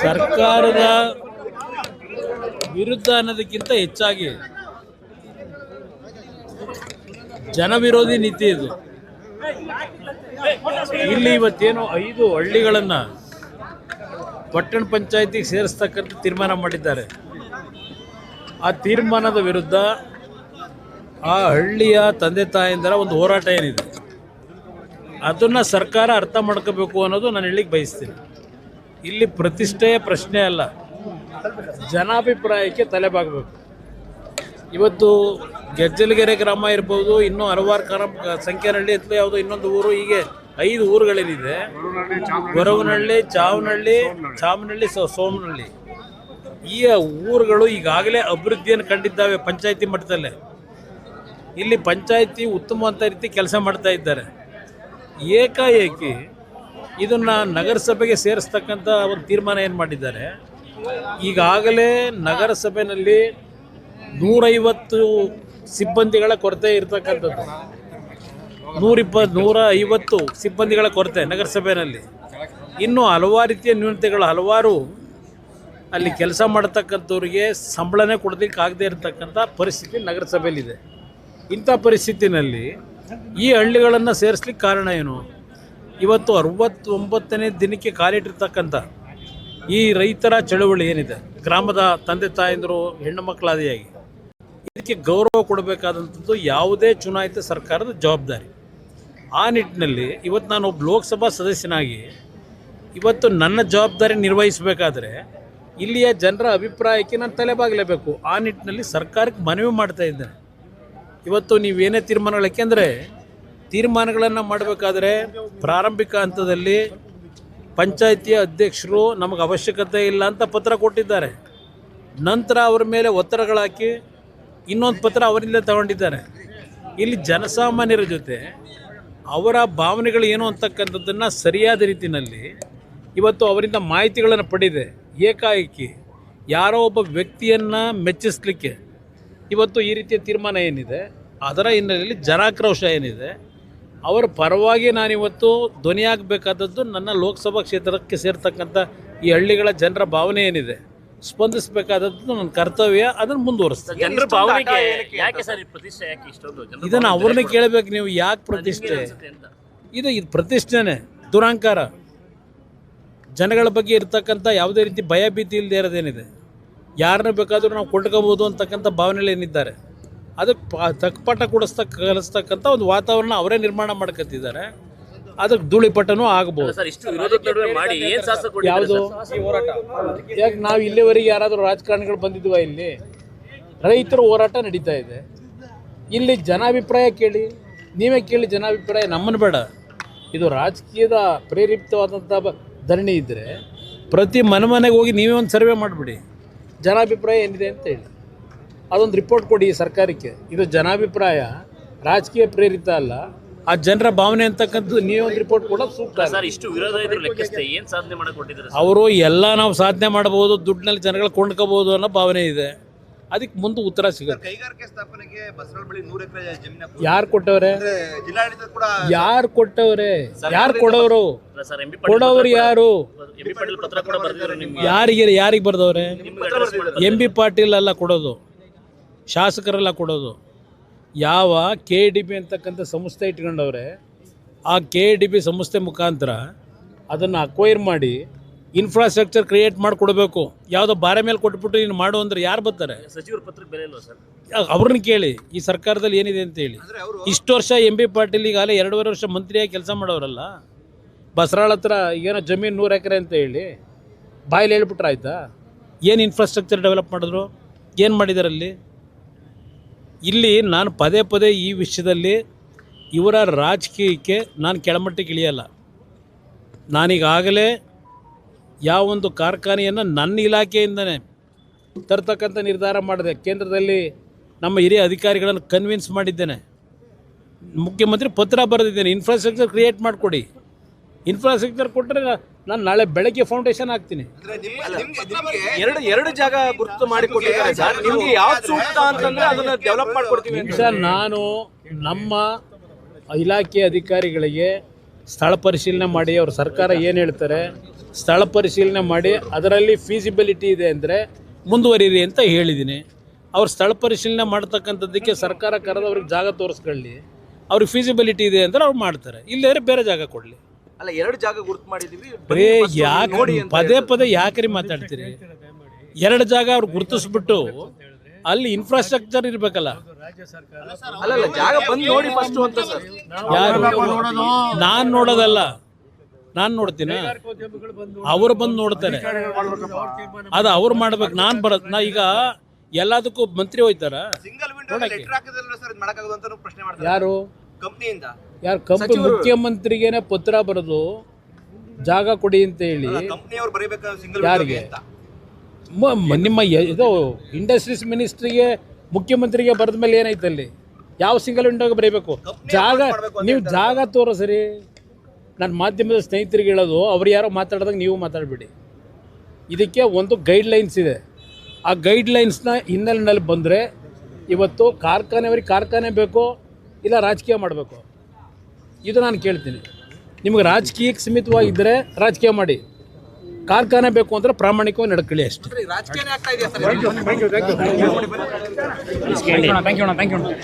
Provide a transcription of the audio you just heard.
ಸರ್ಕಾರದ ವಿರುದ್ಧ ಅನ್ನೋದಕ್ಕಿಂತ ಹೆಚ್ಚಾಗಿ ಜನವಿರೋಧಿ ನೀತಿ ಇದು. ಇಲ್ಲಿ ಇವತ್ತೇನು 5 ಹಳ್ಳಿಗಳನ್ನು ಪಟ್ಟಣ ಪಂಚಾಯತಿಗೆ ಸೇರಿಸ್ತಕ್ಕಂಥ ತೀರ್ಮಾನ ಮಾಡಿದ್ದಾರೆ. ಆ ತೀರ್ಮಾನದ ವಿರುದ್ಧ ಆ ಹಳ್ಳಿಯ ತಂದೆ ತಾಯಂದಿರ ಒಂದು ಹೋರಾಟ ಏನಿದೆ ಅದನ್ನು ಸರ್ಕಾರ ಅರ್ಥ ಮಾಡ್ಕೋಬೇಕು ಅನ್ನೋದು ನಾನು ಹೇಳಿಕ್ಕೆ ಬಯಸ್ತೀನಿ. ಇಲ್ಲಿ ಪ್ರತಿಷ್ಠೆಯ ಪ್ರಶ್ನೆ ಅಲ್ಲ, ಜನಾಭಿಪ್ರಾಯಕ್ಕೆ ತಲೆಬಾಗಬೇಕು. ಇವತ್ತು ಗೆಜ್ಜಲಗೆರೆ ಗ್ರಾಮ ಇರ್ಬೋದು, ಇನ್ನೂ ಹಲವಾರು ಸಂಖ್ಯಾನಹಳ್ಳಿ ಅಥವಾ ಯಾವುದೋ ಇನ್ನೊಂದು ಊರು, ಹೀಗೆ 5 ಊರುಗಳೇನಿದೆ, ಗೊರವನಹಳ್ಳಿ, ಚಾಮನಹಳ್ಳಿ, ಸೋಮನಹಳ್ಳಿ, ಈ ಊರುಗಳು ಈಗಾಗಲೇ ಅಭಿವೃದ್ಧಿಯನ್ನು ಕಂಡಿದ್ದಾವೆ ಪಂಚಾಯತಿ ಮಟ್ಟದಲ್ಲೇ. ಇಲ್ಲಿ ಪಂಚಾಯತಿ ಉತ್ತಮವಾದ ರೀತಿ ಕೆಲಸ ಮಾಡ್ತಾ ಇದ್ದಾರೆ. ಏಕಾಏಕಿ ಇದನ್ನು ನಗರಸಭೆಗೆ ಸೇರಿಸ್ತಕ್ಕಂಥ ಒಂದು ತೀರ್ಮಾನ ಏನು ಮಾಡಿದ್ದಾರೆ, ಈಗಾಗಲೇ ನಗರಸಭೆಯಲ್ಲಿ 150 ಸಿಬ್ಬಂದಿಗಳ ಕೊರತೆ ಇರತಕ್ಕಂಥದ್ದು, 150 ಸಿಬ್ಬಂದಿಗಳ ಕೊರತೆ ನಗರಸಭೆಯಲ್ಲಿ. ಇನ್ನೂ ಹಲವಾರು ರೀತಿಯ ನ್ಯೂನತೆಗಳು, ಹಲವಾರು ಅಲ್ಲಿ ಕೆಲಸ ಮಾಡತಕ್ಕಂಥವ್ರಿಗೆ ಸಂಬಳನೇ ಕೊಡೋದಕ್ಕೆ ಆಗದೆ ಇರತಕ್ಕಂಥ ಪರಿಸ್ಥಿತಿ ನಗರಸಭೆಯಲ್ಲಿದೆ. ಇಂಥ ಪರಿಸ್ಥಿತಿನಲ್ಲಿ ಈ ಹಳ್ಳಿಗಳನ್ನು ಸೇರಿಸ್ಲಿಕ್ಕೆ ಕಾರಣ ಏನು? ಇವತ್ತು 69ನೇ ದಿನಕ್ಕೆ ಕಾಲಿಟ್ಟಿರ್ತಕ್ಕಂಥ ಈ ರೈತರ ಚಳವಳಿ ಏನಿದೆ, ಗ್ರಾಮದ ತಂದೆ ತಾಯಂದಿರು ಹೆಣ್ಣು ಮಕ್ಕಳಾದಿಯಾಗಿ, ಇದಕ್ಕೆ ಗೌರವ ಕೊಡಬೇಕಾದಂಥದ್ದು ಯಾವುದೇ ಚುನಾಯಿತ ಸರ್ಕಾರದ ಜವಾಬ್ದಾರಿ. ಆ ನಿಟ್ಟಿನಲ್ಲಿ ಇವತ್ತು ನಾನು ಒಬ್ಬ ಲೋಕಸಭಾ ಸದಸ್ಯನಾಗಿ ಇವತ್ತು ನನ್ನ ಜವಾಬ್ದಾರಿ ನಿರ್ವಹಿಸಬೇಕಾದ್ರೆ ಇಲ್ಲಿಯ ಜನರ ಅಭಿಪ್ರಾಯಕ್ಕೆ ನಾನು ತಲೆಬಾಗಲೇಬೇಕು. ಆ ನಿಟ್ಟಿನಲ್ಲಿ ಸರ್ಕಾರಕ್ಕೆ ಮನವಿ ಮಾಡ್ತಾ ಇದ್ದೇನೆ. ಇವತ್ತು ನೀವೇನೇ ತೀರ್ಮಾನಗಳು, ಯಾಕೆಂದರೆ ತೀರ್ಮಾನಗಳನ್ನು ಮಾಡಬೇಕಾದ್ರೆ ಪ್ರಾರಂಭಿಕ ಹಂತದಲ್ಲಿ ಪಂಚಾಯಿತಿಯ ಅಧ್ಯಕ್ಷರು ನಮಗೆ ಅವಶ್ಯಕತೆ ಇಲ್ಲ ಅಂತ ಪತ್ರ ಕೊಟ್ಟಿದ್ದಾರೆ. ನಂತರ ಅವರ ಮೇಲೆ ಒತ್ತಡಗಳಾಕಿ ಇನ್ನೊಂದು ಪತ್ರ ಅವರಿಂದ ತಗೊಂಡಿದ್ದಾರೆ. ಇಲ್ಲಿ ಜನಸಾಮಾನ್ಯರ ಜೊತೆ ಅವರ ಭಾವನೆಗಳು ಏನು ಅಂತಕ್ಕಂಥದ್ದನ್ನು ಸರಿಯಾದ ರೀತಿಯಲ್ಲಿ ಇವತ್ತು ಅವರಿಂದ ಮಾಹಿತಿಗಳನ್ನು ಪಡೆದಿದೆ. ಏಕಾಏಕಿ ಯಾರೋ ಒಬ್ಬ ವ್ಯಕ್ತಿಯನ್ನು ಮೆಚ್ಚಿಸಲಿಕ್ಕೆ ಇವತ್ತು ಈ ರೀತಿಯ ತೀರ್ಮಾನ ಏನಿದೆ, ಅದರ ಹಿನ್ನೆಲೆಯಲ್ಲಿ ಜನಾಕ್ರೋಶ ಏನಿದೆ, ಅವರ ಪರವಾಗಿ ನಾನಿವತ್ತು ಧ್ವನಿಯಾಗಬೇಕಾದದ್ದು ನನ್ನ ಲೋಕಸಭಾ ಕ್ಷೇತ್ರಕ್ಕೆ ಸೇರ್ತಕ್ಕಂಥ ಈ ಹಳ್ಳಿಗಳ ಜನರ ಭಾವನೆ ಏನಿದೆ, ಸ್ಪಂದಿಸಬೇಕಾದದ್ದು ನನ್ನ ಕರ್ತವ್ಯ. ಅದನ್ನು ಮುಂದುವರಿಸ್ತಾರೆ. ಇದನ್ನು ಅವ್ರನ್ನೇ ಕೇಳಬೇಕು ನೀವು, ಯಾಕೆ ಪ್ರತಿಷ್ಠೆ? ಇದು ಪ್ರತಿಷ್ಠೆನೇ ದುರಾಂಕಾರ. ಜನಗಳ ಬಗ್ಗೆ ಇರ್ತಕ್ಕಂಥ ಯಾವುದೇ ರೀತಿ ಭಯ ಭೀತಿ ಇಲ್ಲದೆ ಇರೋದೇನಿದೆ, ಯಾರನ್ನ ಬೇಕಾದರೂ ನಾವು ಕೊಂಡ್ಕೋಬೋದು ಅಂತಕ್ಕಂಥ ಭಾವನೆಗಳೇನಿದ್ದಾರೆ, ಅದಕ್ಕೆ ತಕ್ಕಪಾಠ ಕಲಿಸ್ತಕ್ಕಂಥ ಒಂದು ವಾತಾವರಣ ಅವರೇ ನಿರ್ಮಾಣ ಮಾಡ್ಕೊತಿದ್ದಾರೆ. ಅದಕ್ಕೆ ಧೂಳಿಪಟನೂ ಆಗ್ಬೋದು. ಯಾವುದು ಯಾಕೆ ನಾವು ಇಲ್ಲಿವರೆಗೆ ಯಾರಾದರೂ ರಾಜಕಾರಣಿಗಳು ಬಂದಿದ್ವಾ? ಇಲ್ಲಿ ರೈತರ ಹೋರಾಟ ನಡೀತಾ ಇದೆ. ಇಲ್ಲಿ ಜನಾಭಿಪ್ರಾಯ ಕೇಳಿ, ನೀವೇ ಕೇಳಿ ಜನಾಭಿಪ್ರಾಯ, ನಮ್ಮನ್ನು ಬೇಡ. ಇದು ರಾಜಕೀಯದ ಪ್ರೇರಿತವಾದಂಥ ಧರಣಿ ಇದ್ದರೆ ಪ್ರತಿ ಮನೆಗೆ ಹೋಗಿ ನೀವೇ ಒಂದು ಸರ್ವೆ ಮಾಡಿಬಿಡಿ, ಜನಾಭಿಪ್ರಾಯ ಏನಿದೆ ಅಂತ ಹೇಳಿ ಅದೊಂದು ರಿಪೋರ್ಟ್ ಕೊಡಿ ಸರ್ಕಾರಕ್ಕೆ. ಇದು ಜನಾಭಿಪ್ರಾಯ ರಾಜಕೀಯ ಪ್ರೇರಿತ ಅಲ್ಲ, ಆ ಜನರ ಭಾವನೆ ಅಂತಕ್ಕಂಥದ್ದು ನೀವೇ ಒಂದು ರಿಪೋರ್ಟ್ ಕೊಡೋದು ಸೂಕ್ತ. ಅವರು ಎಲ್ಲ ನಾವು ಸಾಧನೆ ಮಾಡಬಹುದು, ದುಡ್ಡಿನಲ್ಲಿ ಜನಗಳು ಕೊಂಡ್ಕೋಬಹುದು ಅನ್ನೋ ಭಾವನೆ ಇದೆ. ಅದಕ್ಕೆ ಮುಂದೆ ಉತ್ತರ ಸಿಗುತ್ತೆ. ಕೈಗಾರಿಕೆ ಸ್ಥಾಪನೆಗೆ ಬಸವಳ ಬಳಿ 100 ಎಕರೆ ಜಮೀನು ಯಾರು ಕೊಟ್ಟವ್ರೆ? ಜಿಲ್ಲಾಡಳಿತ ಕೂಡ ಯಾರು ಕೊಟ್ಟವ್ರೆ? ಯಾರು ಕೊಡೋರು? ಕೊಡೋರು ಯಾರು? ಯಾರಿಗೆ ಬರ್ದವ್ರೆ? MB ಪಾಟೀಲ್ ಅಲ್ಲ ಕೊಡೋದು, ಶಾಸಕರೆಲ್ಲ ಕೊಡೋದು. ಯಾವ KDB ಅಂತಕ್ಕಂಥ ಸಂಸ್ಥೆ ಇಟ್ಕೊಂಡವ್ರೆ, ಆ KDB ಸಂಸ್ಥೆ ಮುಖಾಂತರ ಅದನ್ನು ಅಕ್ವೈರ್ ಮಾಡಿ ಇನ್ಫ್ರಾಸ್ಟ್ರಕ್ಚರ್ ಕ್ರಿಯೇಟ್ ಮಾಡಿಕೊಡ್ಬೇಕು. ಯಾವುದೋ ಬಾರೆ ಮೇಲೆ ಕೊಟ್ಬಿಟ್ಟು ನೀನು ಮಾಡು ಅಂದ್ರೆ ಯಾರು ಬರ್ತಾರೆ? ಸಚಿವರ ಪತ್ರಕ್ಕೆ ಬೆಲೆ ಇಲ್ವಾ ಸರ್? ಅವ್ರನ್ನ ಕೇಳಿ ಈ ಸರ್ಕಾರದಲ್ಲಿ ಏನಿದೆ ಅಂತ ಹೇಳಿ. ಇಷ್ಟು ವರ್ಷ MB ಪಾಟೀಲ್ ಈಗಾಗಲೇ 2.5 ವರ್ಷ ಮಂತ್ರಿಯಾಗಿ ಕೆಲಸ ಮಾಡೋರಲ್ಲ. ಬಸರಾಳ ಹತ್ರ ಏನೋ ಜಮೀನು 100 ಎಕರೆ ಅಂತ ಹೇಳಿ ಬಾಯಲ್ಲಿ ಹೇಳ್ಬಿಟ್ರೆ ಆಯ್ತಾ? ಏನು ಇನ್ಫ್ರಾಸ್ಟ್ರಕ್ಚರ್ ಡೆವಲಪ್ ಮಾಡಿದ್ರು? ಏನು ಮಾಡಿದಾರಲ್ಲಿ? ಇಲ್ಲಿ ನಾನು ಪದೇ ಈ ವಿಷಯದಲ್ಲಿ ಇವರ ರಾಜಕೀಯಕ್ಕೆ ನಾನು ಕೆಳಮಟ್ಟಕ್ಕೆ ಇಳಿಯಲ್ಲ. ನಾನೀಗಾಗಲೇ ಯಾವೊಂದು ಕಾರ್ಖಾನೆಯನ್ನು ನನ್ನ ಇಲಾಖೆಯಿಂದನೇ ತರ್ತಕ್ಕಂಥ ನಿರ್ಧಾರ ಮಾಡಿದೆ. ಕೇಂದ್ರದಲ್ಲಿ ನಮ್ಮ ಹಿರಿಯ ಅಧಿಕಾರಿಗಳನ್ನು ಕನ್ವಿನ್ಸ್ ಮಾಡಿದ್ದೇನೆ. ಮುಖ್ಯಮಂತ್ರಿ ಪತ್ರ ಬರೆದಿದ್ದೇನೆ, ಇನ್ಫ್ರಾಸ್ಟ್ರಕ್ಚರ್ ಕ್ರಿಯೇಟ್ ಮಾಡಿಕೊಡಿ. ಇನ್ಫ್ರಾಸ್ಟ್ರಕ್ಚರ್ ಕೊಟ್ಟರೆ ನಾನು ನಾಳೆ ಬೆಳಗ್ಗೆ ಫೌಂಡೇಶನ್ ಹಾಕ್ತೀನಿ. ಎರಡು ಜಾಗ ಗುರುತು ಮಾಡಿಕೊಟ್ಟಿದ್ದಾರೆ ಸರ್. ನಿಮಗೆ ಯಾವ್ದು ಸೂಕ್ತ ಅಂತಂದ್ರೆ ಅದನ್ನ ಡೆವಲಪ್ ಮಾಡ್ಕೊಡ್ತೀವಿ ಸರ್. ನಾನು ನಮ್ಮ ಇಲಾಖೆ ಅಧಿಕಾರಿಗಳಿಗೆ ಸ್ಥಳ ಪರಿಶೀಲನೆ ಮಾಡಿ ಅವ್ರ ಸರ್ಕಾರ ಏನು ಹೇಳ್ತಾರೆ ಸ್ಥಳ ಪರಿಶೀಲನೆ ಮಾಡಿ ಅದರಲ್ಲಿ ಫೀಸಿಬಿಲಿಟಿ ಇದೆ ಅಂದರೆ ಮುಂದುವರಿರಿ ಅಂತ ಹೇಳಿದ್ದೀನಿ. ಅವ್ರು ಸ್ಥಳ ಪರಿಶೀಲನೆ ಮಾಡ್ತಕ್ಕಂಥದ್ದಕ್ಕೆ ಸರ್ಕಾರ ಕರೆದು ಅವ್ರಿಗೆ ಜಾಗ ತೋರಿಸ್ಕೊಳ್ಳಿ, ಅವ್ರಿಗೆ ಫೀಸಿಬಿಲಿಟಿ ಇದೆ ಅಂದರೆ ಅವ್ರು ಮಾಡ್ತಾರೆ, ಇಲ್ಲದ್ರೆ ಬೇರೆ ಜಾಗ ಕೊಡಲಿ. ಅಲ್ಲ, 2 ಜಾಗ ಗುರುತು ಮಾಡಿದೀವಿ. ಬರೀ ಯಾಕೆ ಪದೇ ಯಾಕ್ರಿ ಮಾತಾಡ್ತೀರಿ? 2 ಜಾಗ ಅವ್ರು ಗುರುತಿಸ್ಬಿಟ್ಟು ಅಲ್ಲಿ ಇನ್ಫ್ರಾಸ್ಟ್ರಕ್ಚರ್ ಇರಬೇಕಲ್ಲ. ಅಲ್ಲ, ಜಾಗ ಬಂದು ನೋಡಿ ಫಸ್ಟ್ ಅಂತ ಸರ್. ಯಾರು? ನಾನು ನೋಡೋದಲ್ಲ, ನಾನು ನೋಡ್ತೀನಿ, ಅವ್ರು ಬಂದು ನೋಡ್ತಾರೆ, ಅದು ಅವ್ರು ಮಾಡ್ಬೇಕು. ನಾ ಈಗ ಎಲ್ಲದಕ್ಕೂ ಮಂತ್ರಿ ಹೋಯ್ತಾರ? ಸಿಂಗಲ್ ವಿಂಡೋ ಲೆಟರ್ ಹಾಕಿದ್ರಲ್ಲ ಸರ್, ಇದು ಮಾಡಕ್ಕಾಗದು ಅಂತ ಪ್ರಶ್ನೆ ಮಾಡ್ತಾರೆ ಯಾರು? ಕಂಪ್ನಿಯಿಂದ. ಯಾರು? ಮುಖ್ಯಮಂತ್ರಿಗೇನೆ ಪತ್ರ ಬರೆದು ಜಾಗ ಕೊಡಿ ಅಂತ ಹೇಳಿ ಕಂಪ್ನಿಯವರು ಬರೀಬೇಕು ಸಿಂಗಲ್ ಯಾರಿಗೆ? ನಿಮ್ಮ ಇದು ಇಂಡಸ್ಟ್ರೀಸ್ ಮಿನಿಸ್ಟ್ರಿಗೆ ಮುಖ್ಯಮಂತ್ರಿಗೆ ಬರೆದ ಮೇಲೆ ಏನಾಯ್ತಲ್ಲಿ? ಯಾವ ಸಿಂಗಲ್ ವಿಂಡೋಗೆ ಬರೀಬೇಕು? ಜಾಗ ನೀವು ಜಾಗ ತೋರಿಸ್ರಿ. ನನ್ನ ಮಾಧ್ಯಮದ ಸ್ನೇಹಿತರಿಗೆ ಹೇಳೋದು, ಅವ್ರು ಯಾರೋ ಮಾತಾಡಿದಾಗ ನೀವು ಮಾತಾಡಬೇಡಿ. ಇದಕ್ಕೆ ಒಂದು ಗೈಡ್ಲೈನ್ಸ್ ಇದೆ. ಆ ಗೈಡ್ಲೈನ್ಸ್ನ ಹಿನ್ನೆಲೆಯಲ್ಲಿ ಬಂದರೆ ಇವತ್ತು ಕಾರ್ಖಾನೆ ಬೇಕೋ ಇಲ್ಲ ರಾಜಕೀಯ ಮಾಡಬೇಕು, ಇದು ನಾನು ಕೇಳ್ತೀನಿ. ನಿಮಗೆ ರಾಜಕೀಯಕ್ಕೆ ಸೀಮಿತವಾಗಿದ್ದರೆ ರಾಜಕೀಯ ಮಾಡಿ, ಕಾರ್ಖಾನೆ ಬೇಕು ಅಂದರೆ ಪ್ರಾಮಾಣಿಕವಾಗಿ ನಡ್ಕೊಳ್ಳಿ ಅಷ್ಟೇ. ರಾಜಕೀಯ ಆಗ್ತಾ ಇದೆಯಾ ಸರ್?